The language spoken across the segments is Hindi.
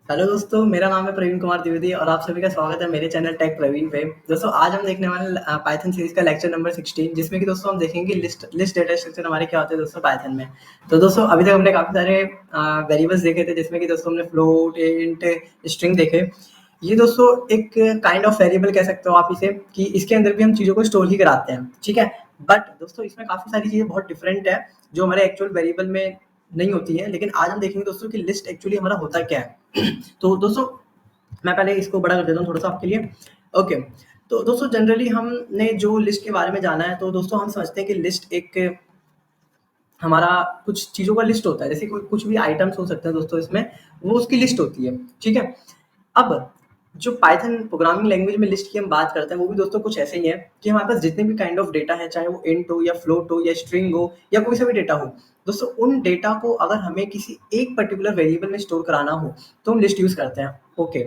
हेलो दोस्तों, मेरा नाम है प्रवीण कुमार द्विवेदी और आप सभी का स्वागत है मेरे चैनल टेक प्रवीण पे। दोस्तों आज हम देखने वाले पाइथन सीरीज का लेक्चर नंबर 16 जिसमें कि दोस्तों हम देखेंगे लिस्ट डेटा स्ट्रक्चर हमारे क्या होते हैं दोस्तों पाइथन में। तो दोस्तों अभी तक हमने काफ़ी सारे वेरिएबल्स देखे थे जिसमें कि दोस्तों हमने फ्लोट, इंट, स्ट्रिंग देखे। ये दोस्तों एक काइंड ऑफ वेरिएबल कह सकते हो आप इसे कि इसके अंदर भी हम चीज़ों को स्टोर ही कराते हैं, ठीक है। बट दोस्तों इसमें काफ़ी सारी चीज़ें बहुत डिफरेंट है जो हमारे एक्चुअल वेरिएबल में नहीं होती है। लेकिन आज हम देखेंगे दोस्तों कि लिस्ट एक्चुअली हमारा होता क्या है। तो दोस्तों मैं पहले इसको बड़ा कर देता हूँ थोड़ा-सा आपके लिए। ओके, तो दोस्तों जनरली हमने जो लिस्ट के बारे में जाना है, तो दोस्तों हम समझते हैं कि लिस्ट एक हमारा कुछ चीज़ों का लिस्ट होता है। जैसे कोई कुछ भी आइटम्स हो सकते हैं दोस्तों इसमें, वो उसकी लिस्ट होती है, ठीक है। अब जो पाइथन प्रोग्रामिंग लैंग्वेज में लिस्ट की हम बात करते हैं, वो भी दोस्तों कुछ ऐसे ही है कि हमारे पास जितने भी काइंड ऑफ डेटा है, चाहे वो इंट हो या फ्लोट हो या स्ट्रिंग हो या कोई सा भी डेटा हो, दोस्तों उन डेटा को अगर हमें किसी एक पर्टिकुलर वेरिएबल में स्टोर कराना हो, तो हम लिस्ट यूज़ करते हैं। ओके,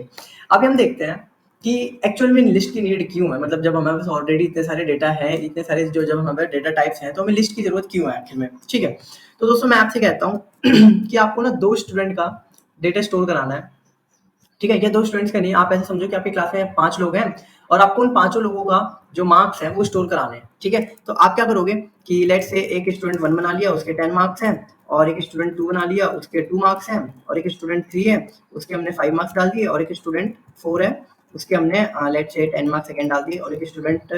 अभी हम देखते हैं कि एक्चुअल में लिस्ट की नीड क्यों है। मतलब जब हमारे पास ऑलरेडी इतने सारे डेटा है, इतने सारे जो जब हमारे डेटा टाइप्स हैं, तो हमें लिस्ट की ज़रूरत क्यों है आखिर में, ठीक है। तो दोस्तों मैं आपसे कहता हूँ कि आपको ना 2 स्टूडेंट का डेटा स्टोर कराना है, ठीक है। ये 2 स्टूडेंट्स का नहीं, आप ऐसे समझो कि आपकी क्लास में 5 लोग हैं और आपको उन पाँचों लोगों का जो मार्क्स हैं वो स्टोर कराने हैं, ठीक है। तो आप क्या करोगे कि लेट्स से एक स्टूडेंट 1 बना लिया, उसके 10 मार्क्स हैं, और एक स्टूडेंट 2 बना लिया, उसके 2 मार्क्स हैं, और एक स्टूडेंट 3 है, उसके हमने 5 मार्क्स डाल दिए, और एक स्टूडेंट 4 है, उसके हमने लेट्स से 10 मार्क्स सेकंड डाल दिए, और एक स्टूडेंट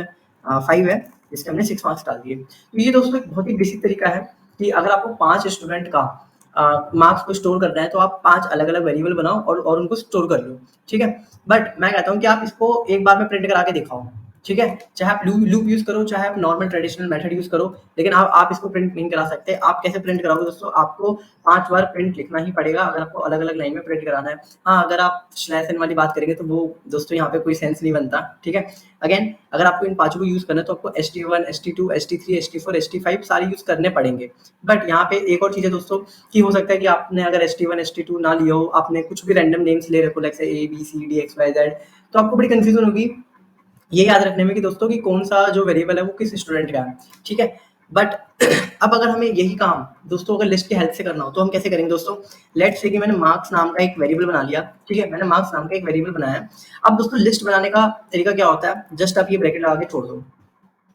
5 है, जिसके हमने 6 मार्क्स डाल दिए। तो ये दोस्तों एक बहुत ही बेसिक तरीका है कि अगर आपको 5 स्टूडेंट का मार्क्स को स्टोर करना है, तो आप 5 अलग-अलग वेरिएबल बनाओ और उनको स्टोर कर लो, ठीक है। बट मैं कहता हूँ कि आप इसको एक बार में प्रिंट करा के दिखाओ, ठीक है। चाहे आप लूप यूज़ करो, चाहे आप नॉर्मल ट्रेडिशनल मेथड यूज़ करो, लेकिन आप इसको प्रिंट नहीं करा सकते। आप कैसे प्रिंट कराओगे दोस्तों? आपको 5 बार प्रिंट लिखना ही पड़ेगा अगर आपको अलग-अलग लाइन में प्रिंट कराना है। हाँ, अगर आप स्लैश एन वाली बात करेंगे तो वो दोस्तों यहाँ पे कोई सेंस नहीं बनता, ठीक है। अगेन अगर आपको इन पाँचों को यूज़ करना है तो आपको st1, st2, st3, st4, st5 सारे यूज़ करने पड़ेंगे। बट यहाँ पे एक और चीज़ है दोस्तों कि हो सकता है कि आपने अगर st1, st2 ना लिया हो, आपने कुछ भी रैंडम नेम्स ले रखे हो लाइक से a, b, c, d, x, y, z, तो आपको बड़ी कंफ्यूजन होगी ये याद रखने में कि दोस्तों कि कौन सा जो वेरिएबल है वो किस स्टूडेंट का है, ठीक है। बट अब अगर हमें यही काम दोस्तों अगर लिस्ट की हेल्प से करना हो तो हम कैसे करेंगे दोस्तों? लेट्स से कि मैंने मार्क्स नाम का एक वेरिएबल बना लिया, ठीक है। मैंने मार्क्स नाम का एक वेरिएबल बनाया है। अब दोस्तों लिस्ट बनाने का तरीका क्या होता है? जस्ट आप ये ब्रैकेट लगा के छोड़ दो।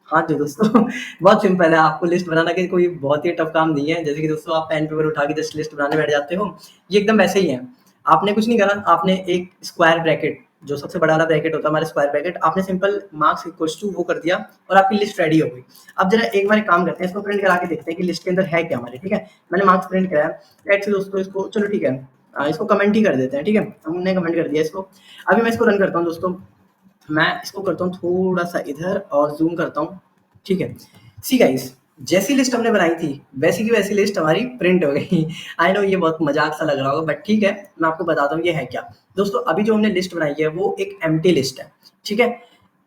हाँ जी दोस्तों बहुत सिंपल है, आपको लिस्ट बनाना कि कोई बहुत ही टफ काम नहीं है। जैसे कि दोस्तों आप पेन पेपर उठा के जस्ट लिस्ट बनाने बैठ जाते हो, ये एकदम वैसे ही है। आपने कुछ नहीं करा, आपने एक स्क्वायर ब्रैकेट जो सबसे बड़ा वाला ब्रैकेट होता है हमारा स्क्वायर ब्रैकेट, आपने सिंपल मार्क्स इक्वल्स टू वो कर दिया और आपकी लिस्ट रेडी हो गई। अब जरा एक बार एक काम करते हैं, इसको प्रिंट करा के देखते हैं कि लिस्ट के अंदर है क्या हमारे, ठीक है। मैंने मार्क्स प्रिंट कराया, लेट्स से दोस्तों इसको चलो ठीक है, इसको कमेंट ही कर देते हैं, ठीक है। हमने कमेंट कर दिया इसको। अभी मैं इसको रन करता हूँ दोस्तों, मैं इसको करता हूँ थोड़ा-सा इधर और ज़ूम करता हूँ, ठीक है। सी गाइस, जैसी लिस्ट हमने बनाई थी, वैसी की वैसी लिस्ट हमारी प्रिंट हो गई। आई नो ये बहुत मज़ाक सा लग रहा होगा बट ठीक है, मैं आपको बताता हूँ ये है क्या। दोस्तों अभी जो हमने लिस्ट बनाई है वो एक एम्प्टी लिस्ट है, ठीक है।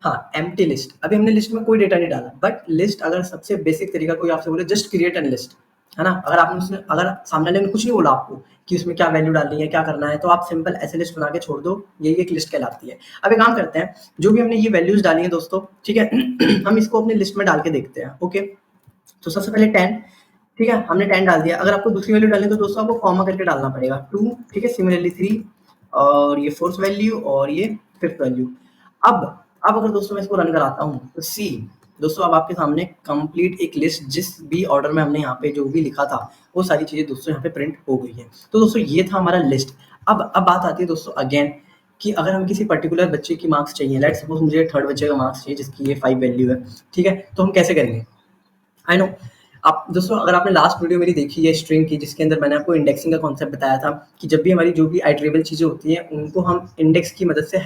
हाँ, एम्प्टी लिस्ट। अभी हमने लिस्ट में कोई डेटा नहीं डाला, बट लिस्ट अगर सबसे बेसिक तरीका कोई आपसे बोले जस्ट क्रिएट एन लिस्ट, है ना? अगर आपने उसने अगर सामने वाले ने कुछ नहीं बोला आपको कि उसमें क्या वैल्यू डालनी है, क्या करना है, तो आप सिंपल ऐसे लिस्ट बना के छोड़ दो, यही एक लिस्ट कहलाती है। अब एक काम करते हैं, जो भी हमने ये वैल्यूज़ डाली हैं दोस्तों, ठीक है? हम इसको अपनी लिस्ट में डाल के देखते हैं, ओके? तो सबसे पहले 10, ठीक है? हमने 10 डाल दिया। अगर आपको दूसरी वैल्यू डालनी है तो दोस्तों आपको कॉमा करके डालना पड़ेगा। 2, ठीक है? सिमिलरली 3 और ये 4th वैल्यू और ये 5th वैल्यू। अब अब अगर दोस्तों मैं इसको रन कराता हूँ, तो सी दोस्तों अब आपके सामने कंप्लीट एक लिस्ट जिस भी ऑर्डर में हमने यहाँ पे जो भी लिखा था, वो सारी चीज़ें दोस्तों यहाँ पे प्रिंट हो गई है। तो दोस्तों ये था हमारा लिस्ट। अब बात आती है दोस्तों अगेन कि अगर हम किसी पर्टिकुलर बच्चे की मार्क्स चाहिए, लेट्स सपोज़ मुझे 3rd बच्चे का मार्क्स चाहिए जिसकी ये 5 वैल्यू है, ठीक है? तो हम कैसे करेंगे? आई नो आप दोस्तों अगर आपने लास्ट वीडियो मेरी देखी है स्ट्रिंग की जिसके अंदर मैंने आपको इंडेक्सिंग का कॉन्सेप्ट बताया था कि जब भी हमारी जो भी आइटरेबल चीज़ें होती हैं उनको हम इंडेक्स की मदद से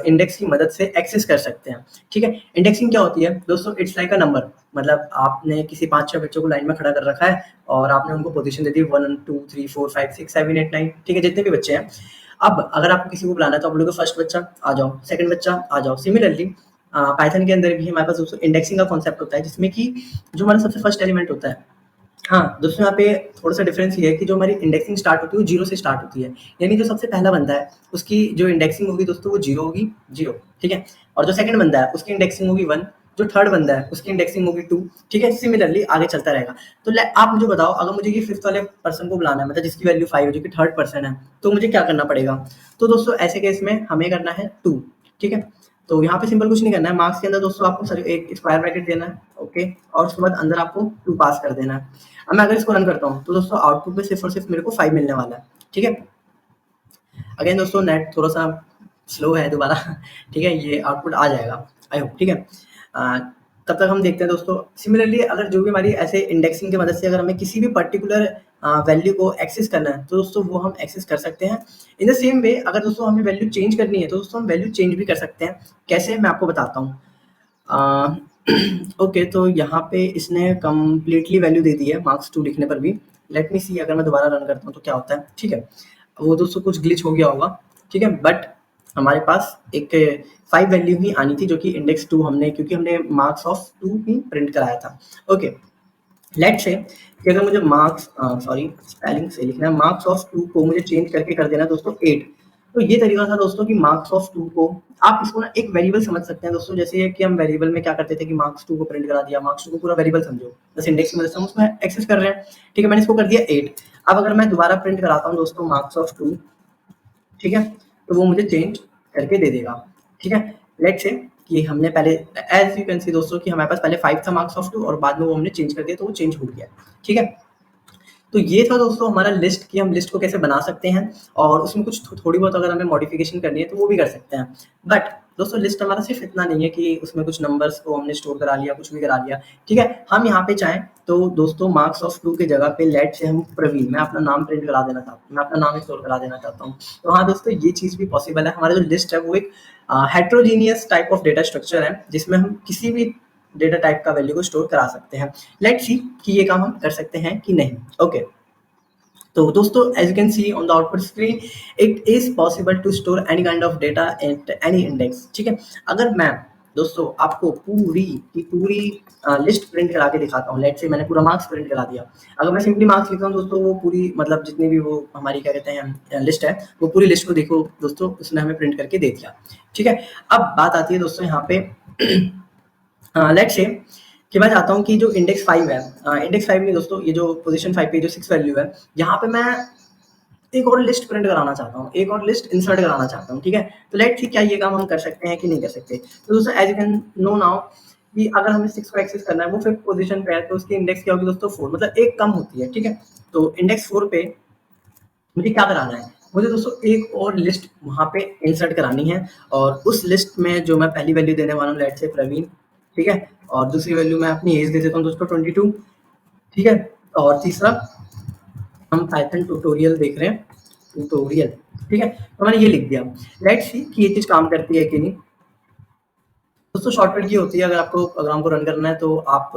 इंडेक्स की मदद से एक्सेस कर सकते हैं, ठीक है। इंडेक्सिंग क्या होती है दोस्तों? It's like a number. मतलब आपने किसी 5-6 बच्चों को लाइन में खड़ा कर रखा है और आपने उनको पोजीशन दे दी 1 2 3 4 5 6 7 8 9, ठीक है, जितने भी बच्चे हैं। अब अगर आपको किसी को बुलाना है तो आप बोलोगे फर्स्ट बच्चा आ जाओ, सेकंड बच्चा आ जाओ। सिमिलरली पाइथन के अंदर भी हमारे पास दोस्तों इंडेक्सिंग का कॉन्सेप्ट होता है जिसमें कि जो हमारा सबसे फर्स्ट एलिमेंट होता है, हाँ, दोस्तों यहाँ पे थोड़ा-सा डिफरेंस ये है कि जो हमारी इंडेक्सिंग स्टार्ट होती है वो 0 से स्टार्ट होती है। यानी जो सबसे पहला बंदा है उसकी जो इंडेक्सिंग होगी दोस्तों वो 0 होगी, 0, ठीक है? और जो सेकंड बंदा है उसकी इंडेक्सिंग होगी 1 जो थर्ड बंदा है उसकी इंडेक्सिंग होगी 2, ठीक है। सिमिलरली आगे चलता रहेगा। तो आप मुझे बताओ, अगर मुझे ये फिफ्थ वाले पर्सन को बुलाना है, मतलब जिसकी वैल्यू 5 है, जो कि थर्ड पर्सन है, तो मुझे क्या करना पड़ेगा? तो दोस्तों ऐसे केस में हमें करना है 2, ठीक है। तो यहाँ पे सिंपल कुछ नहीं करना है, मार्क्स के अंदर दोस्तों आपको एक स्क्वायर ब्रैकेट देना है, ओके, और उसके बाद अंदर आपको 2 पास कर देना है। अब मैं अगर इसको रन करता हूँ तो दोस्तों आउटपुट में सिर्फ और सिर्फ मेरे को 5 मिलने वाला है, ठीक है। अगेन दोस्तों नेट थोड़ा सा स्लो है दोबारा ठीक है, ये आउटपुट आ जाएगा आई होप, ठीक है। तब तक हम देखते हैं दोस्तों। सिमिलरली अगर जो भी हमारी ऐसे इंडेक्सिंग की मदद से अगर हमें किसी भी पर्टिकुलर वैल्यू को एक्सेस करना है, तो दोस्तों वो हम एक्सेस कर सकते हैं। इन द सेम वे अगर दोस्तों हमें वैल्यू चेंज करनी है, तो दोस्तों हम वैल्यू चेंज भी कर सकते हैं। कैसे, मैं आपको बताता हूँ। ओके, तो यहाँ पे इसने कंप्लीटली वैल्यू दे दी है मार्क्स 2 लिखने पर भी। लेट मी सी, अगर मैं दोबारा रन करता हूँ तो क्या होता है, ठीक है। वो दोस्तों कुछ ग्लिच हो गया होगा, ठीक है, बट हमारे पास एक 5 वैल्यू ही आनी थी, जो कि इंडेक्स 2 हमने, क्योंकि हमने मार्क्स ऑफ 2 ही प्रिंट कराया था। ओके, लेट्स से कि अगर मुझे मार्क्स सॉरी स्पेलिंग से लिखना है, मार्क्स ऑफ 2 को मुझे चेंज करके कर देना दोस्तों 8। तो ये तरीका था दोस्तों कि मार्क्स ऑफ 2 को आप इसको ना एक वेरिएबल समझ सकते हैं दोस्तों। जैसे कि हम वेरिएबल में क्या करते थे कि मार्क्स 2 को प्रिंट करा दिया, मार्क्स 2 को पूरा वेरिएबल समझो, बस इंडेक्स की मदद से हम उसमें एक्सेस कर रहे हैं, ठीक है। मैंने इसको कर दिया 8। अब अगर मैं दोबारा प्रिंट कराता हूँ दोस्तों मार्क्स ऑफ 2, ठीक है, तो वो मुझे चेंज करके दे देगा, ठीक है। लेट्स से कि हमने पहले, एज यू कैन सी दोस्तों, कि हमारे पास पहले 5 था मार्क्स ऑफ 2 और बाद में वो हमने चेंज कर दिया, तो वो चेंज हो गया, ठीक है। तो ये था दोस्तों हमारा लिस्ट, कि हम लिस्ट को कैसे बना सकते हैं, और उसमें कुछ थोड़ी बहुत अगर हमें मॉडिफिकेशन करनी है तो वो भी कर सकते हैं। बट दोस्तों लिस्ट हमारा सिर्फ इतना नहीं है कि उसमें कुछ नंबर्स को हमने स्टोर करा लिया, कुछ भी करा लिया, ठीक है। हम यहाँ पे चाहें तो दोस्तों मार्क्स ऑफ 2 की जगह पे लेट से हम प्रवीण, मैं अपना नाम प्रिंट करा देना चाहता हूँ, मैं अपना नाम स्टोर करा देना चाहता हूँ। तो हाँ दोस्तों, ये चीज़ भी पॉसिबल है। हमारा जो लिस्ट है वो एक heterogeneous type of data structure है, जिसमें हम किसी भी डेटा टाइप का वैल्यू को स्टोर करा सकते हैं। लेट्स सी कि ये काम हम कर सकते हैं कि नहीं। ओके, तो दोस्तों as you can see on the output screen, it is possible to store any kind of data at any index, ठीक है। अगर मैं दोस्तों आपको पूरी की पूरी लिस्ट प्रिंट करा के दिखाता हूँ, लेट्स से मैंने पूरा मार्क्स प्रिंट करा दिया। अगर मैं सिंपली मार्क्स लिखता हूँ दोस्तों, वो पूरी मतलब जितनी भी वो हमारी क्या कहते हैं लिस्ट है, वो पूरी लिस्ट को देखो दोस्तों, उसने हमें प्रिंट करके दे दिया, ठीक है। अब बात आती है दोस्तों यहाँ पे लेट्स से कि मैं चाहता हूँ कि जो इंडेक्स 5 है, इंडेक्स 5 नहीं दोस्तों, ये जो पोजीशन 5 पे जो 6 वैल्यू है, यहाँ पे मैं एक और लिस्ट प्रिंट कराना चाहता हूँ, एक और लिस्ट इंसर्ट कराना चाहता हूँ, ठीक है। तो लेट्स सी क्या ये काम हम कर सकते हैं कि नहीं कर सकते। तो दोस्तों as you can know now कि अगर हमें 6 को एक्सेस करना है, वो 5th पोजीशन पे है, तो उसकी इंडेक्स क्या होगी दोस्तों 4, मतलब एक कम होती है, ठीक है। तो इंडेक्स 4 पे मुझे क्या कराना है, मुझे दोस्तों एक और लिस्ट वहाँ पे इंसर्ट करानी है, और उस लिस्ट में जो मैं पहली वैल्यू देने वाला हूँ लेट्स से प्रवीण, ठीक है, और दूसरी वैल्यू मैं अपनी एज दे देता हूँ दोस्तों 22, ठीक है, और तीसरा हम पाइथन ट्यूटोरियल देख रहे हैं, ट्यूटोरियल, ठीक है। तो मैंने ये लिख दिया। लेट्स सी कि ये चीज़ काम करती है कि नहीं। दोस्तों शॉर्टकट की होती है, अगर आपको प्रोग्राम को रन करना है तो आप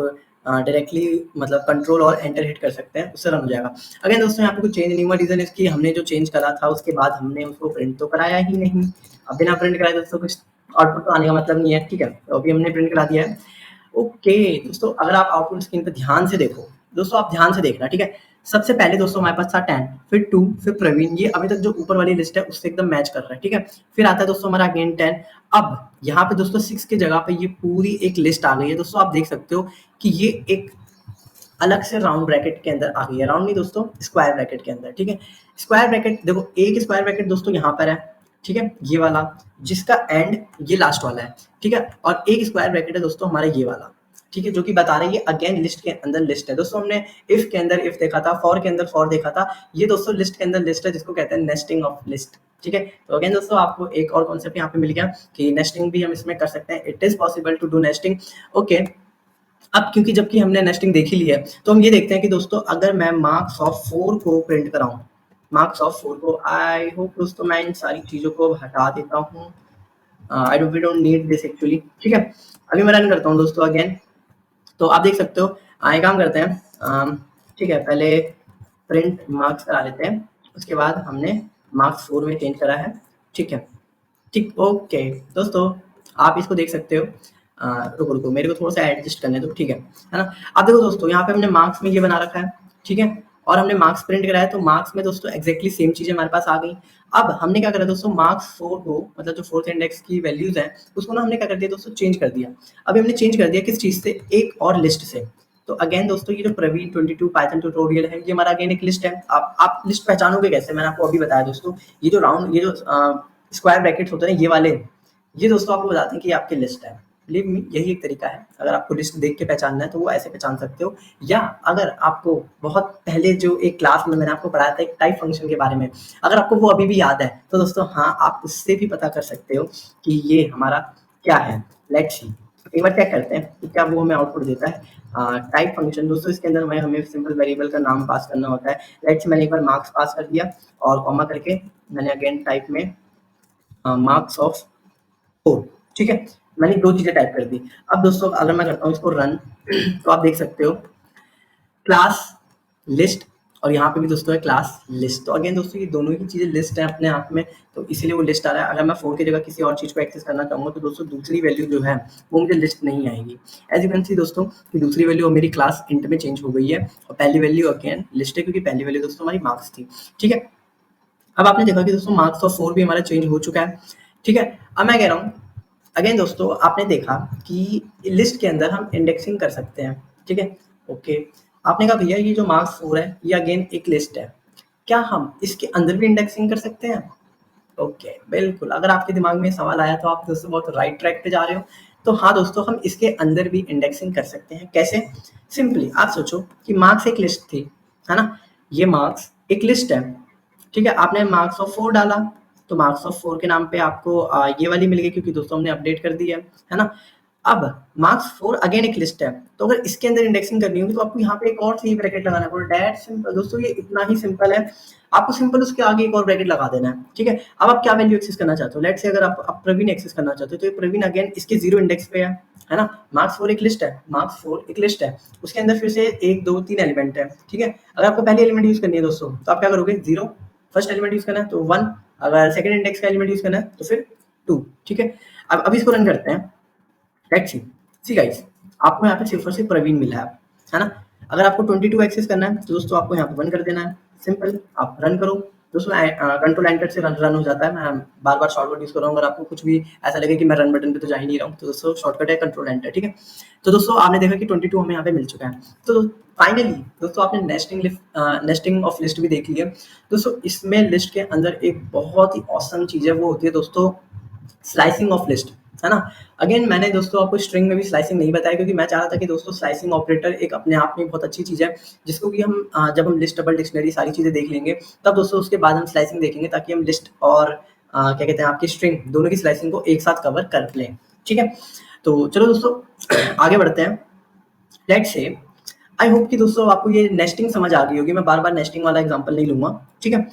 डायरेक्टली मतलब कंट्रोल और एंटर हिट कर सकते हैं, उससे रन हो जाएगा। अगेन दोस्तों यहाँ पे कुछ चेंज नहीं हुआ, रीजन इसकी हमने जो चेंज करा था उसके बाद हमने उसको प्रिंट तो कराया ही नहीं। अब बिना प्रिंट कराए दोस्तों कुछ आउटपुट तो आने का मतलब नहीं है, ठीक है। तो अभी हमने प्रिंट करा दिया है। ओके दोस्तों, अगर आप आउटपुट स्क्रीन पर ध्यान से देखो दोस्तों, आप ध्यान से देखना, ठीक है। सबसे पहले दोस्तों हमारे पास था 10, फिर 2, फिर प्रवीण, ये अभी तक जो ऊपर वाली लिस्ट है उससे एकदम मैच कर रहा है, ठीक है। फिर आता है दोस्तों हमारा अगेन 10। अब यहाँ पे दोस्तों 6 की जगह पे ये पूरी एक लिस्ट आ गई है दोस्तों। आप देख सकते हो कि ये एक अलग से राउंड ब्रैकेट के अंदर आ गई है, राउंड नहीं दोस्तों, स्क्वायर ब्रैकेट के अंदर, ठीक है। स्क्वायर ब्रैकेट देखो, एक स्क्वायर ब्रैकेट दोस्तों यहाँ पर है, ठीक है, ये वाला, जिसका एंड ये लास्ट वाला है, ठीक है, और एक स्क्वायर ब्रैकेट है दोस्तों हमारा ये वाला, ठीक है, जो कि बता रही है अगेन लिस्ट के अंदर लिस्ट है दोस्तों। हमने इफ के अंदर इफ देखा था, फॉर के अंदर फॉर देखा था, ये दोस्तों लिस्ट के अंदर लिस्ट है, जिसको कहते हैं नेस्टिंग ऑफ लिस्ट, ठीक है। तो अगेन दोस्तों आपको एक और कॉन्सेप्ट यहाँ पे मिल गया कि नेस्टिंग भी हम इसमें कर सकते हैं, it is possible to do nesting. Okay, अब क्योंकि जबकि हमने नेस्टिंग देखी ली है, तो हम ये देखते हैं कि दोस्तों अगर मैं मार्क्स ऑफ 4 को प्रिंट कराऊं, मार्क्स ऑफ 4 को, आई होप दोस्तों मैं इन सारी चीज़ों को हटा देता हूँ, I don't we don't need this actually, ठीक है। अभी मैं रन करता हूँ दोस्तों अगेन, तो आप देख सकते हो आए काम करते हैं, ठीक है, पहले प्रिंट मार्क्स करा लेते हैं, उसके बाद हमने मार्क्स 4 में चेंज करा है, ठीक है, ठीक। ओके दोस्तों, आप इसको देख सकते हो, रुको रुको मेरे को थोड़ा सा एडजस्ट करने दो, ठीक है ना। अब देखो दोस्तों यहाँ पे हमने मार्क्स में ये बना रखा है, ठीक है, और हमने मार्क्स प्रिंट कराया, तो मार्क्स में दोस्तों एग्जैक्टली सेम चीजें हमारे पास आ गई। अब हमने क्या करा दोस्तों, मार्क्स 4 को मतलब जो फोर्थ इंडेक्स की वैल्यूज है उसको ना हमने क्या कर दिया दोस्तों, चेंज कर दिया। अभी हमने चेंज कर दिया किस चीज से, एक और लिस्ट से। तो अगेन दोस्तों ये जो प्रवीण 22 पाइथन ट्यूटोरियल है, ये हमारा अगेन एक लिस्ट है। आप लिस्ट पहचानोगे कैसे, मैंने आपको अभी बताया दोस्तों। ये जो राउंड, ये जो स्क्वायर ब्रैकेट्स होते हैं ये वाले, ये दोस्तों आपको बताते हैं कि आपकी लिस्ट है। बिलीव मी, यही एक तरीका है। अगर आपको लिस्ट देख के पहचानना है तो वो ऐसे पहचान सकते हो। या अगर आपको बहुत पहले जो एक क्लास में मैंने आपको पढ़ाया था एक टाइप फंक्शन के बारे में, अगर आपको वो अभी भी याद है तो दोस्तों हाँ, आप उससे भी पता कर सकते हो कि ये हमारा क्या है। लेट्स सी, एक बार चेक करते हैं कि क्या वो हमें आउटपुट देता है। टाइप फंक्शन दोस्तों, इसके अंदर हमें सिंपल वेरिएबल का नाम पास करना होता है। लेट्स, मैंने एक बार मार्क्स पास कर दिया और कॉमा करके मैंने अगेन टाइप में मार्क्स ऑफ 4, ठीक है। मैंने 2 चीजें टाइप कर दी। अब दोस्तों अगर मैं करता हूँ इसको रन तो आप देख सकते हो क्लास लिस्ट, और यहाँ पे भी दोस्तों है क्लास लिस्ट। तो अगेन दोस्तों ये दोनों ही चीजें लिस्ट है अपने आप में, तो इसीलिए वो लिस्ट आ रहा है। अगर मैं 4 की जगह किसी और चीज को एक्सेस करना चाहूंगा तो दोस्तों दूसरी वैल्यू जो है वो मुझे लिस्ट नहीं आएगी। एज यू कैन सी दोस्तों कि दूसरी वैल्यू मेरी क्लास इंट में चेंज हो गई है और पहली वैल्यू अगेन लिस्ट है, क्योंकि पहली वैल्यू दोस्तों हमारी मार्क्स थी, ठीक है। अब आपने देखा कि दोस्तों मार्क्स ऑफ 4 भी हमारा चेंज हो चुका है, ठीक है। अब मैं कह रहा हूँ अगेन दोस्तों, आपने देखा कि लिस्ट के अंदर हम इंडेक्सिंग कर सकते हैं, ठीक है। ओके, आपने कहा भैया ये जो मार्क्स 4 है ये अगेन एक लिस्ट है, क्या हम इसके अंदर भी इंडेक्सिंग कर सकते हैं? ओके, बिल्कुल। अगर आपके दिमाग में सवाल आया तो आप दोस्तों बहुत राइट ट्रैक पे जा रहे हो। तो हाँ दोस्तों, हम इसके अंदर भी इंडेक्सिंग कर सकते हैं। कैसे? सिंपली आप सोचो कि मार्क्स एक लिस्ट थी, है ना। ये मार्क्स एक लिस्ट है, ठीक है। आपने मार्क्स ऑफ 4 डाला तो मार्क्स ऑफ 4 के नाम पे आपको ये वाली मिल गई, क्योंकि दोस्तों हमने अपडेट कर दी है ना। अब मार्क्स 4 अगेन एक लिस्ट है, तो अगर इसके अंदर इंडेक्सिंग करनी होगी तो आपको यहाँ पे एक और सी ब्रैकेट लगाना पड़ेगा। दैट सिंपल दोस्तों, ये इतना ही सिंपल है। आपको सिंपल उसके आगे एक और ब्रैकेट लगा देना है, ठीक है। अब आप क्या वैल्यू एक्सेस करना चाहते हो? लेट्स से अगर आप प्रवीण एक्सेस करना चाहते हो तो ये प्रवीण अगेन इसके 0 इंडेक्स पे है ना। मार्क्स 4 एक लिस्ट है, मार्क्स 4 एक लिस्ट है, उसके अंदर फिर से 1 2 3 एलिमेंट है, ठीक है। अगर आपको पहली एलिमेंट यूज करनी है दोस्तों तो आप क्या करोगे, 0 फर्स्ट एलिमेंट यूज करना है तो 1, अगर सेकंड इंडेक्स का एलिमेंट यूज करना है तो फिर 2, ठीक है। अब इसको रन करते हैं। लेट्स सी, सी गाइस, आपको यहाँ पे सिर्फ और सिर्फ प्रवीण मिला है ना। अगर आपको 22 एक्सेस करना है तो दोस्तों आपको यहाँ पे 1 कर देना है। सिंपल, आप रन करो दोस्तों। कंट्रोल एंटर से रन हो जाता है। मैं बार बार शॉर्टकट यूज कर रहा हूँ। अगर आपको कुछ भी ऐसा लगे कि मैं रन बटन पे तो जा ही नहीं रहा हूँ तो दोस्तों शॉर्टकट है कंट्रोल एंटर, ठीक है। तो दोस्तों आपने देखा कि 22 हमें यहाँ पे मिल चुका है। तो फाइनली दोस्तों आपने नेस्टिंग ऑफ लिस्ट भी देख लिया दोस्तों। इसमें लिस्ट के अंदर एक बहुत ही ऑसम चीज है, वो होती है दोस्तों स्लाइसिंग ऑफ लिस्ट, है ना। अगेन मैंने दोस्तों आपको स्ट्रिंग में भी स्लाइसिंग नहीं बताया, क्योंकि मैं चाह रहा था कि दोस्तों स्लाइसिंग ऑपरेटर एक अपने आप में बहुत अच्छी चीज़ है, जिसको कि हम जब हम लिस्ट डबल डिक्शनरी सारी चीज़ें देख लेंगे तब दोस्तों उसके बाद हम स्लाइसिंग देखेंगे, ताकि हम लिस्ट और क्या कहते हैं आपकी स्ट्रिंग दोनों की स्लाइसिंग को एक साथ कवर कर लें, ठीक है। तो चलो दोस्तों आगे बढ़ते हैं। लेट्स से, आई होप कि दोस्तों आपको ये नेस्टिंग समझ आ गई होगी। मैं बार बार नेस्टिंग वाला एग्जाम्पल नहीं लूंगा, ठीक है।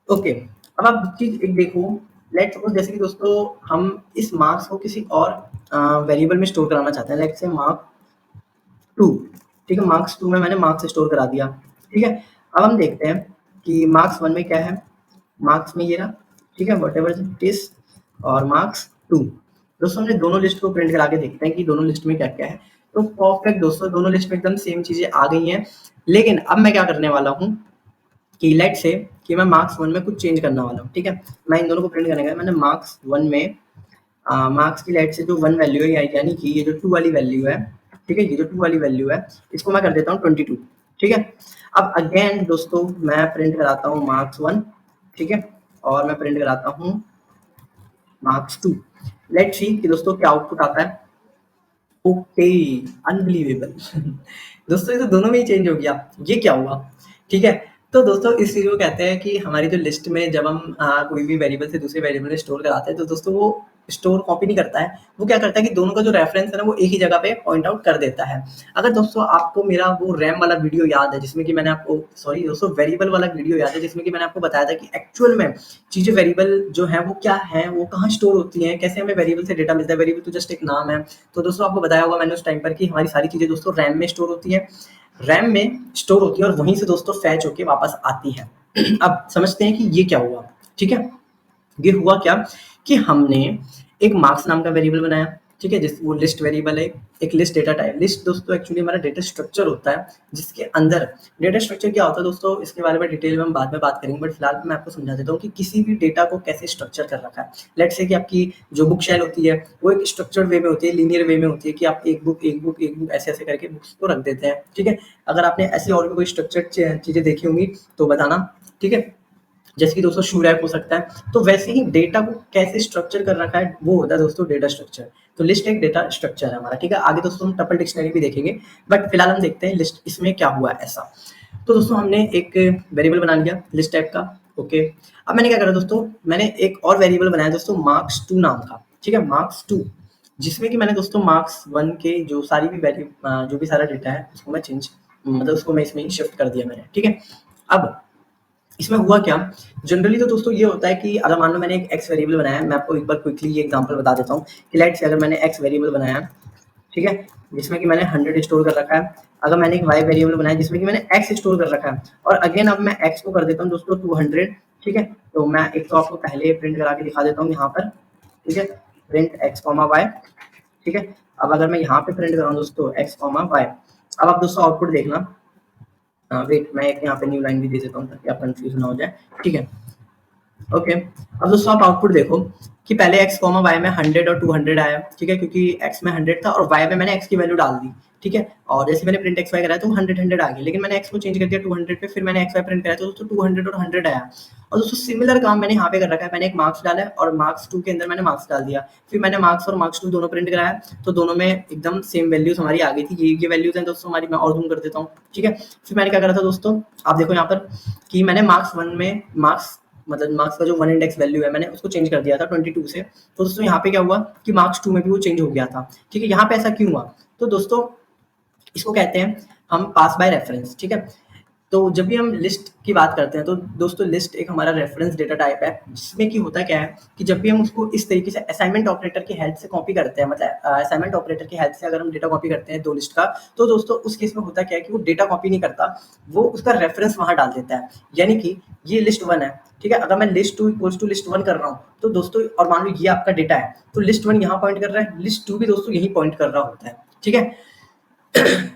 ओके, अब आप चीज एक देखो। लेट्स सपोज जैसे कि दोस्तों हम इस मार्क्स को किसी और वेरिएबल में स्टोर कराना चाहते हैं। लेट्स से मार्क 2, ठीक है। मार्क्स 2 में मैंने मार्क्स स्टोर करा दिया, ठीक है। अब हम देखते हैं कि मार्क्स 1 में क्या है। मार्क्स में ये रहा, ठीक है, वट एवर इट इज। और मार्क्स 2 दोस्तों, हमने दोनों लिस्ट को प्रिंट करा के देखते हैं कि दोनों लिस्ट में क्या क्या है। तो परफेक्ट दोस्तों, दोनों लिस्ट में एकदम सेम चीजें आ गई हैं। लेकिन अब मैं क्या करने वाला हूँ कि लेट्स से कि मैं मार्क्स 1 में कुछ चेंज करने वाला हूँ, ठीक है। मैं इन दोनों को प्रिंट करने का, मैंने मार्क्स 1 में मार्क्स की लेट से जो 1 वैल्यू है, यानी कि ये जो 2 वाली वैल्यू है, ठीक है, ये जो 2 वाली वैल्यू है इसको मैं कर देता हूँ 22, ठीक है। अब अगेन दोस्तों मैं प्रिंट कराता हूँ मार्क्स 1, ठीक है, और मैं प्रिंट कराता हूँ मार्क्स 2। लेट्स सी कि दोस्तों क्या आउटपुट आता है। ओके, अनबिलीवेबल दोस्तों ये तो दोनों में ही चेंज हो गया, ये क्या हुआ, ठीक है। तो दोस्तों इस चीज को कहते हैं कि हमारी जो लिस्ट में जब हम कोई भी वेरिएबल से दूसरे वेरिएबल में स्टोर कराते हैं तो दोस्तों वो स्टोर कॉपी नहीं करता है, वो क्या करता है कि दोनों का जो रेफरेंस है ना वो एक ही जगह पे पॉइंट आउट कर देता है। अगर दोस्तों आपको मेरा वो रैम वाला वीडियो याद है जिसमें कि मैंने आपको, सॉरी दोस्तों, वेरिएबल वाला वीडियो याद है जिसमें कि मैंने आपको बताया था कि एक्चुअल में चीजें वेरिएबल जो है वो क्या है, वो कहाँ स्टोर होती हैं, कैसे हमें वेरिएबल से डेटा मिलता है। वेरिएबल तो जस्ट एक नाम है। तो दोस्तों आपको बताया होगा मैंने उस टाइम पर कि हमारी सारी चीजें दोस्तों रैम में स्टोर होती है, रैम में स्टोर होती है और वहीं से दोस्तों फैच होके वापस आती है। अब समझते हैं कि ये क्या हुआ, ठीक है। ये हुआ क्या कि हमने एक मार्क्स नाम का वेरिएबल बनाया, ठीक है, जिस वो लिस्ट वेरिएबल है, एक लिस्ट डेटा टाइप। लिस्ट दोस्तों एक्चुअली हमारा डेटा स्ट्रक्चर होता है, जिसके अंदर डेटा स्ट्रक्चर क्या होता है दोस्तों, इसके बारे में डिटेल में हम बाद में बात करेंगे, बट फिलहाल मैं आपको समझा देता हूँ कि किसी भी डेटा को कैसे स्ट्रक्चर कर रखा है। लेट्स से कि आपकी जो बुक शेल होती है वो एक स्ट्रक्चर्ड वे में होती है, लीनियर वे में होती है कि आप एक बुक एक बुक एक बुक ऐसे ऐसे करके बुक्स को रख देते हैं। ठीक है, अगर आपने ऐसी और भी कोई स्ट्रक्चर्ड चीजें देखी होंगी तो बताना। ठीक है, जैसे कि दोस्तों शू रैक हो सकता है, तो वैसे ही डेटा को कैसे स्ट्रक्चर कर रखा है वो होता है दोस्तों डेटा स्ट्रक्चर। तो लिस्ट एक डेटा स्ट्रक्चर है हमारा। ठीक है, आगे दोस्तों हम टपल डिक्शनरी भी देखेंगे, बट फिलहाल हम देखते हैं लिस्ट इसमें क्या हुआ ऐसा। तो दोस्तों हमने एक वेरिएबल बना लिया लिस्ट टाइप का। ओके, अब मैंने क्या करा दोस्तों, मैंने एक और वेरिएबल बनाया दोस्तों मार्क्स 2 नाम का। ठीक है, मार्क्स 2, जिसमें कि मैंने दोस्तों मार्क्स 1 के जो सारी भी वैल्यू जो भी सारा डेटा है उसको मैं चेंज मतलब उसको मैं इसमें शिफ्ट कर दिया मैंने। ठीक है, अब इसमें हुआ क्या, जनरली तो दोस्तों ये होता है कि अगर मान लो मैंने एक एक्स वेरिएबल बनाया है, मैं आपको एक बार क्विकली ये एग्जांपल बता देता हूँ कि लेट्स से अगर मैंने एक्स वेरिएबल बनाया है, ठीक है, जिसमें कि मैंने 100 स्टोर कर रखा है। अगर मैंने एक वाई वेरिएबल बनाया जिसमें कि मैंने एक्स स्टोर कर रखा है, और अगेन अब मैं एक्स को कर देता हूँ दोस्तों 200। ठीक है, तो मैं एक तो आपको पहले प्रिंट करा के दिखा देता हूँ यहाँ पर। ठीक है, प्रिंट एक्स कॉमा वाई। ठीक है, अब अगर मैं यहाँ पे प्रिंट कराऊँ दोस्तों एक्स कॉमा वाई, अब आप दोस्तों आउटपुट देखना। वेट, मैं एक यहाँ पे न्यू लाइन भी दे देता हूँ ताकि आप कंफ्यूज ना हो जाए। ठीक है, ओके, अब दोस्तों आप आउटपुट देखो कि पहले x कॉमा y में 100 और 200 आया। ठीक है, क्योंकि x में 100 था और y में मैंने x की वैल्यू डाल दी। ठीक है, और जैसे मैंने प्रिंट एक्स वाई कराया तो 100 आ गया, लेकिन मैंने x को चेंज कर दिया 200 पे, फिर मैंने एक्स वाई प्रिंट कराया तो दोस्तों 200 और 100 आया। और दोस्तों सिमिलर काम मैंने यहाँ पे कर रखा है, मैंने एक मार्क्स डाला है और मार्क्स 2 के अंदर मैंने मार्क्स डाल दिया, फिर मैंने मार्क्स और मार्क्स 2 दोनों प्रिंट कराया, तो दोनों में एकदम सेम वैल्यूज हमारी आ गई थी। ये वैल्यूज हैं दोस्तों हमारी, मैं और जूम कर देता हूँ। ठीक है, फिर मैंने क्या करा था दोस्तों, आप देखो यहाँ पर कि मैंने मार्क्स 1 में मार्क्स मतलब मार्क्स का जो वन इंडेक्स वैल्यू है मैंने उसको चेंज कर दिया था 22 से। तो दोस्तों यहाँ पे क्या हुआ कि मार्क्स 2 में भी वो चेंज हो गया था। ठीक है, यहाँ पे ऐसा क्यों हुआ, तो दोस्तों इसको कहते हैं हम पास बाय रेफरेंस। ठीक है, तो जब भी हम लिस्ट की बात करते हैं तो दोस्तों लिस्ट एक हमारा रेफरेंस डेटा टाइप है, जिसमें कि होता क्या है कि जब भी हम उसको इस तरीके से असाइनमेंट ऑपरेटर की हेल्प से कॉपी करते हैं, मतलब असाइनमेंट ऑपरेटर की हेल्प से अगर हम डेटा कॉपी करते हैं दो लिस्ट का, तो दोस्तों उस केस में होता क्या है कि वो डेटा कॉपी नहीं करता, वो उसका रेफरेंस वहां डाल देता है। यानी कि ये लिस्ट 1 है। ठीक है, अगर मैं लिस्ट 2 इक्वल्स टू लिस्ट 1 कर रहा हूँ तो दोस्तों, और मान लो ये आपका डेटा है, तो लिस्ट 1 यहाँ पॉइंट कर रहा है, लिस्ट 2 भी दोस्तों यही पॉइंट कर रहा होता है। ठीक है,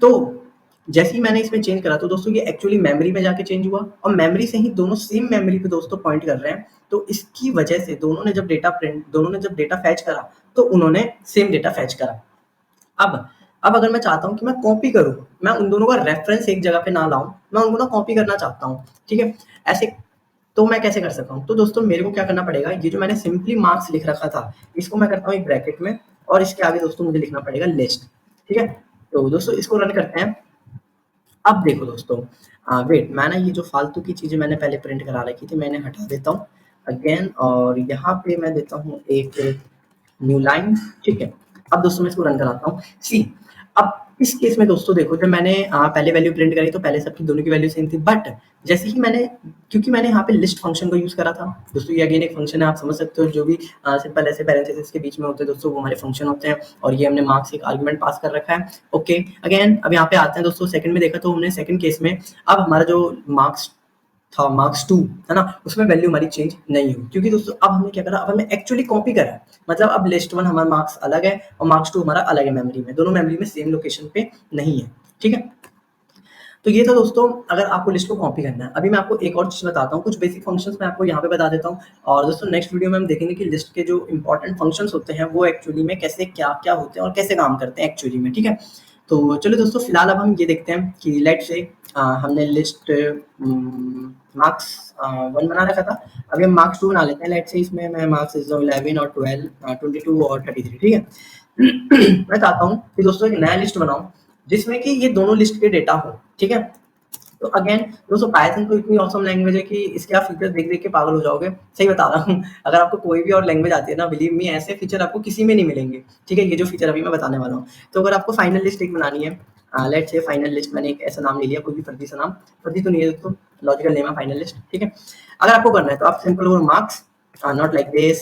तो जैसे ही मैंने इसमें चेंज करा तो दोस्तों ये एक्चुअली मेमोरी में जाके चेंज हुआ, और मेमोरी से ही दोनों सेम मेमोरी पे दोस्तों पॉइंट कर रहे हैं। तो इसकी वजह से दोनों ने जब डेटा फैच करा तो उन्होंने सेम डेटा फैच करा। अब अगर मैं चाहता हूँ कि मैं कॉपी करूँ, मैं उन दोनों का रेफरेंस एक जगह पे ना लाऊं, मैं उनको ना कॉपी करना चाहता हूँ। ठीक है, ऐसे तो मैं कैसे कर सकता हूँ, तो दोस्तों मेरे को क्या करना पड़ेगा, ये जो मैंने सिंपली मार्क्स लिख रखा था इसको मैं करता हूँ एक ब्रैकेट में, और इसके आगे दोस्तों मुझे लिखना पड़ेगा लिस्ट। ठीक है, तो दोस्तों इसको रन करते हैं। अब देखो दोस्तों, वेट, मैं ना ये जो फालतू की चीजें मैंने पहले प्रिंट करा रखी थी मैं इन्हें हटा देता हूँ अगेन, और यहाँ पे मैं देता हूँ एक न्यू लाइन। ठीक है, अब दोस्तों मैं इसको रन कराता हूँ। सी, अब इस केस में दोस्तों देखो, जब मैंने पहले वैल्यू प्रिंट करी तो पहले सबकी दोनों की वैल्यू सेम थी, बट जैसे ही मैंने, क्योंकि मैंने यहाँ पे लिस्ट फंक्शन को यूज करा था दोस्तों, ये अगेन एक फंक्शन है, आप समझ सकते हो, जो भी सिंपल ऐसे पैरेंथेसिस के बीच में होते हैं दोस्तों वो हमारे फंक्शन होते हैं, और ये हमने मार्क्स एक आर्गुमेंट पास कर रखा है। ओके, अगेन अब यहाँ पे आते हैं दोस्तों, सेकंड में देखा तो हमने सेकंड केस में अब हमारा जो मार्क्स था मार्क्स 2 है ना, उसमें वैल्यू हमारी चेंज नहीं हुई, क्योंकि दोस्तों अब हमने क्या करा, अब हमने एक्चुअली कॉपी करा है। मतलब अब लिस्ट 1 हमारा मार्क्स अलग है और मार्क्स 2 हमारा अलग है मेमोरी में, दोनों मेमोरी में सेम लोकेशन पे नहीं है। ठीक है, तो ये था दोस्तों अगर आपको लिस्ट को कॉपी करना है। अभी मैं आपको एक और चीज बताता हूँ, कुछ बेसिक फंक्शंस मैं आपको यहाँ पे बता देता हूँ, और दोस्तों नेक्स्ट वीडियो में हम देखेंगे कि लिस्ट के जो इंपॉर्टेंट फंक्शंस होते हैं वो एक्चुअली में कैसे क्या क्या होते हैं और कैसे काम करते हैं एक्चुअली में। ठीक है, तो चलो दोस्तों फिलहाल अब हम ये देखते हैं कि लेट से हमने लिस्ट मार्क्स 1 बना रखा था, अभी हम मार्क्स 2 बना लेते हैं। लेट से इसमें मैं मार्क्स 11 और 12, 22 और 33। ठीक है, मैं चाहता हूँ कि दोस्तों एक नया लिस्ट बनाऊं जिसमें कि ये दोनों लिस्ट के डेटा हो। ठीक है, तो अगेन दोस्तों पाइथन तो इतनी ऑसम लैंग्वेज है कि इसके आप फीचर देख देख के पागल हो जाओगे, सही बता रहा हूँ। अगर आपको कोई भी और लैंग्वेज आती है ना, बिलीव मी, ऐसे फीचर आपको किसी में नहीं मिलेंगे। ठीक है, ये जो फीचर अभी मैं बताने वाला हूँ, तो अगर आपको फाइनल लिस्ट एक बनानी है, लेट्स से फाइनल लिस्ट, मैंने एक ऐसा नाम ले लिया, कोई भी फर्जी सा नाम, फर्जी तो नहीं है दोस्तों, लॉजिकल नेम है फाइनल लिस्ट। ठीक है, अगर आपको करना है तो आप सिंपल वो marks not like this,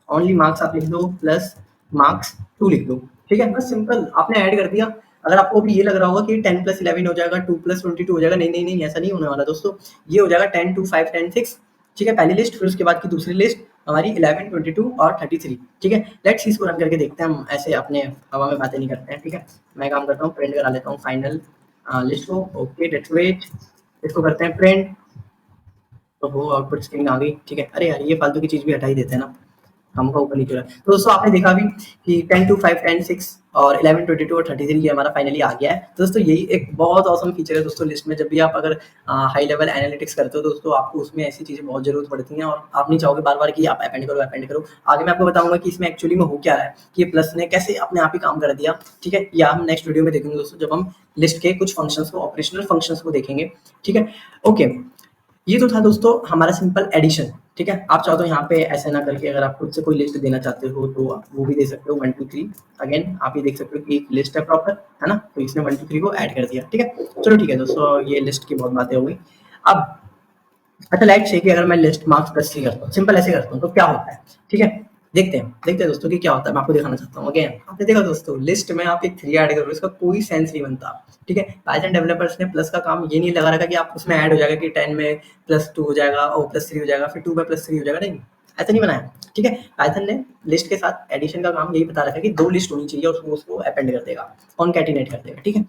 only marks आप लिख दो प्लस मार्क्स 2 लिख दो। ठीक है, बस सिंपल आपने ऐड कर दिया। अगर आपको भी ये लग रहा होगा कि 10 प्लस 11 हो जाएगा, 2 प्लस 22 हो जाएगा, नहीं नहीं नहीं, ऐसा नहीं होने वाला दोस्तों, ये हो जाएगा 10 2 5 10 6। ठीक है, पहली लिस्ट, फिर उसके बाद की दूसरी लिस्ट, हमारी 11, 22 और 33, ठीक है। लेट्स इसको रन करके देखते हैं, हम ऐसे अपने हवा में बातें नहीं करते हैं, ठीक है। मैं काम करता हूँ, प्रिंट करा लेता हूँ फाइनल लिस्ट को। ओके, लेट्स वेट, इसको करते हैं प्रिंट। तो वो आउटपुट स्क्रीन आ गई, ठीक है। अरे यार, ये फालतू की चीज़ भी हटा ही देते हैं ना, हमका ऊपर नीचे रहा। तो दोस्तों आपने देखा भी कि 10 टू 5, 10, 6 और 11, 22 और 33 ये हमारा फाइनली आ गया है। तो दोस्तों यही एक बहुत ऑसम फीचर है दोस्तों लिस्ट में। जब भी आप अगर हाई लेवल एनालिटिक्स करते हो दोस्तों, आपको उसमें ऐसी चीज़ें बहुत ज़रूरत पड़ती हैं और आप नहीं चाहोगे बार-बार कि आप अपेंड करो, अपेंड करो। आगे मैं आपको बताऊँगा कि इसमें एक्चुअली में हो क्या रहा है, कि प्लस ने कैसे अपने आप ही काम कर दिया, ठीक है। या हम नेक्स्ट वीडियो में देखेंगे दोस्तों, जब हम लिस्ट के कुछ फंक्शंस को, ऑपरेशनल फंक्शंस को देखेंगे, ठीक है। ओके, ये तो था दोस्तों हमारा सिंपल एडिशन, ठीक है। आप चाहो तो यहाँ पे ऐसे ना करके अगर आप खुद से कोई लिस्ट देना चाहते हो तो आप वो भी दे सकते हो, 1 2 3। अगेन आप ये देख सकते हो कि एक लिस्ट है प्रॉपर, है ना। तो इसने 1 2 3 को ऐड कर दिया, ठीक है। चलो ठीक है दोस्तों, ये लिस्ट की बहुत बातें हो गई। अब अच्छा, लेट्स से कि अगर मैं लिस्ट मार्क्स प्लस 3 करता हूँ, सिंपल ऐसे करता हूँ, तो क्या होता है, ठीक है। देखते हैं दोस्तों कि क्या होता है। मैं आपको दिखाना चाहता हूँ। अगेन आपने देखा दोस्तों, लिस्ट में आप एक 3 ऐड करो, इसका कोई सेंस नहीं बनता, ठीक है। पाइथन डेवलपर्स ने प्लस का काम ये नहीं लगा रखा कि आप उसमें ऐड हो जाएगा कि 10 में +2 हो जाएगा और +3 हो जाएगा, फिर 2 में +3 हो जाएगा, नहीं, ऐसा नहीं बनाया, ठीक है। पाइथन ने लिस्ट के साथ एडिशन का काम यही बता रखा है कि 2 लिस्ट होनी चाहिए और उसको अपेंड कर देगा, कॉनकैटिनेट कर देगा, ठीक है।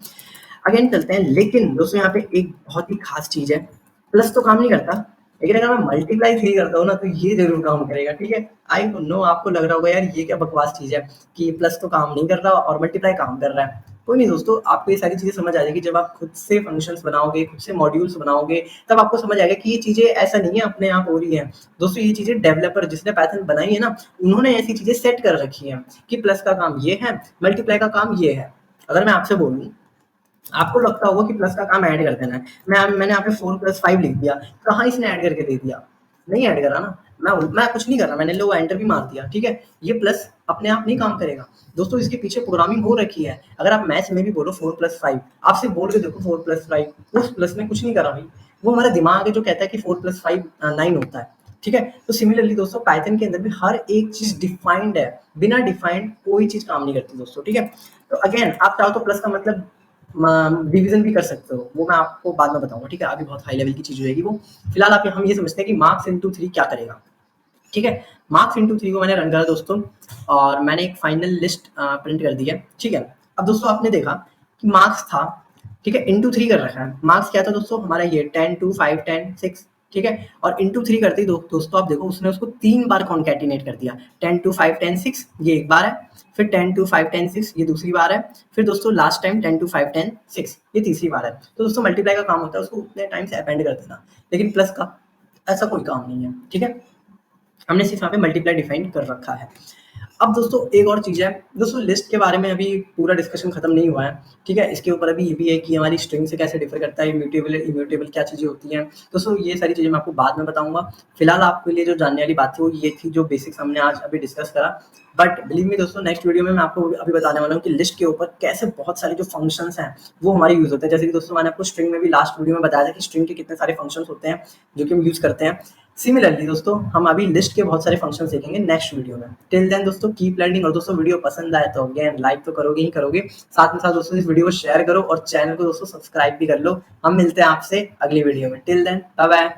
अगेन चलते हैं, लेकिन दोस्तों यहाँ पे एक बहुत ही खास चीज़ है, प्लस तो काम नहीं करता, लेकिन अगर मैं मल्टीप्लाई 3 करता हूँ ना, तो ये ज़रूर काम करेगा, ठीक है। आई डोंट नो, आपको लग रहा होगा यार ये क्या बकवास चीज़ है कि प्लस तो काम नहीं कर रहा और मल्टीप्लाई काम कर रहा है। कोई नहीं दोस्तों, आपको ये सारी चीज़ें समझ आ जाएगी जब आप खुद से फंक्शंस बनाओगे, खुद से मॉड्यूल्स बनाओगे, तब आपको समझ आएगा कि ये चीज़ें ऐसा नहीं है अपने आप हो रही हैं। दोस्तों ये चीज़ें डेवलपर जिसने पाइथन बनाई है ना, उन्होंने ऐसी चीज़ें सेट कर रखी हैं कि प्लस का काम ये है, मल्टीप्लाई का काम ये है। अगर मैं आपसे बोलूँ, आपको लगता होगा कि प्लस का काम ऐड कर देना है। मैंने यहाँ पे 4 + 5 लिख दिया, कहाँ इसने ऐड करके दे दिया? नहीं ऐड करा ना, मैं कुछ नहीं कर रहा, मैंने लो एंटर भी मार दिया, ठीक है। ये प्लस अपने आप नहीं काम करेगा दोस्तों, इसके पीछे प्रोग्रामिंग हो रखी है। अगर आप मैथ्स में भी बोलो 4 + 5, आप सिर्फ बोल के देखो 4 + 5, उस प्लस ने कुछ नहीं करा भाई। वो हमारा दिमाग है जो कहता है कि 4 + 5 9 होता है, ठीक है। तो सिमिलरली दोस्तों पाइथन के अंदर भी हर एक चीज़ डिफाइंड है, बिना डिफाइंड कोई चीज़ काम नहीं करती दोस्तों, ठीक है। तो अगेन आप चाहो तो प्लस का मतलब डिवीजन भी कर सकते हो, वो मैं आपको बाद में बताऊँगा, ठीक है। अभी बहुत हाई लेवल की चीज़ हो जाएगी वो। फिलहाल आप हम ये समझते हैं कि मार्क्स इंटू 3 क्या करेगा, ठीक है। मार्क्स इंटू 3 को मैंने रन करा दोस्तों और मैंने एक फाइनल लिस्ट प्रिंट कर दी है, ठीक है। अब दोस्तों आपने देखा कि मार्क्स था, ठीक है, इंटू 3 कर रखा है। मार्क्स क्या था दोस्तों हमारा, ये 10 2 5 10 6, ठीक है। और इंटू 3 करते ही दोस्तों आप देखो उसने उसको 3 बार कॉन्कैटिनेट कर दिया। 10 2 5 10 6 ये एक बार है, फिर 10 2 5 10 6 ये दूसरी बार है, फिर दोस्तों लास्ट टाइम 10 2 5 10 6 ये तीसरी बार है। तो दोस्तों मल्टीप्लाई का काम होता है उसको उतने टाइम से अपेंड कर देना, लेकिन प्लस का ऐसा कोई काम नहीं है, ठीक है। हमने सिर्फ यहाँ पे मल्टीप्लाई डिफाइन कर रखा है। अब दोस्तों एक और चीज़ है दोस्तों, लिस्ट के बारे में अभी पूरा डिस्कशन खत्म नहीं हुआ है, ठीक है। इसके ऊपर अभी ये भी है कि हमारी स्ट्रिंग से कैसे डिफर करता है, इम्यूटेबल इम्यूटेबल क्या चीज़ें होती हैं दोस्तों, ये सारी चीज़ें मैं आपको बाद में बताऊंगा। फिलहाल आपके लिए जो जानने वाली बात थी वो ये थी, जो बेसिक्स हमने आज अभी डिस्कस करा। बट बिलीव मी दोस्तों, नेक्स्ट वीडियो में मैं आपको अभी बताने वाला हूँ कि लिस्ट के ऊपर कैसे बहुत सारे जो फंक्शंस हैं वो हमारे यूज होते हैं। जैसे कि दोस्तों मैंने आपको स्ट्रिंग में भी लास्ट वीडियो में बताया था कि स्ट्रिंग के कितने सारे फंक्शंस होते हैं जो कि हम यूज करते हैं। सिमिलरली दोस्तों हम अभी लिस्ट के बहुत सारे फंक्शंस देखेंगे नेक्स्ट वीडियो में। टिल देन दोस्तों कीप लर्निंग, और दोस्तों वीडियो पसंद आए तो अगेन लाइक तो करोगे ही करोगे, साथ में साथ दोस्तों इस वीडियो को शेयर करो और चैनल को दोस्तों सब्सक्राइब भी कर लो। हम मिलते हैं आपसे अगली वीडियो में, टिल देन बाय बाय।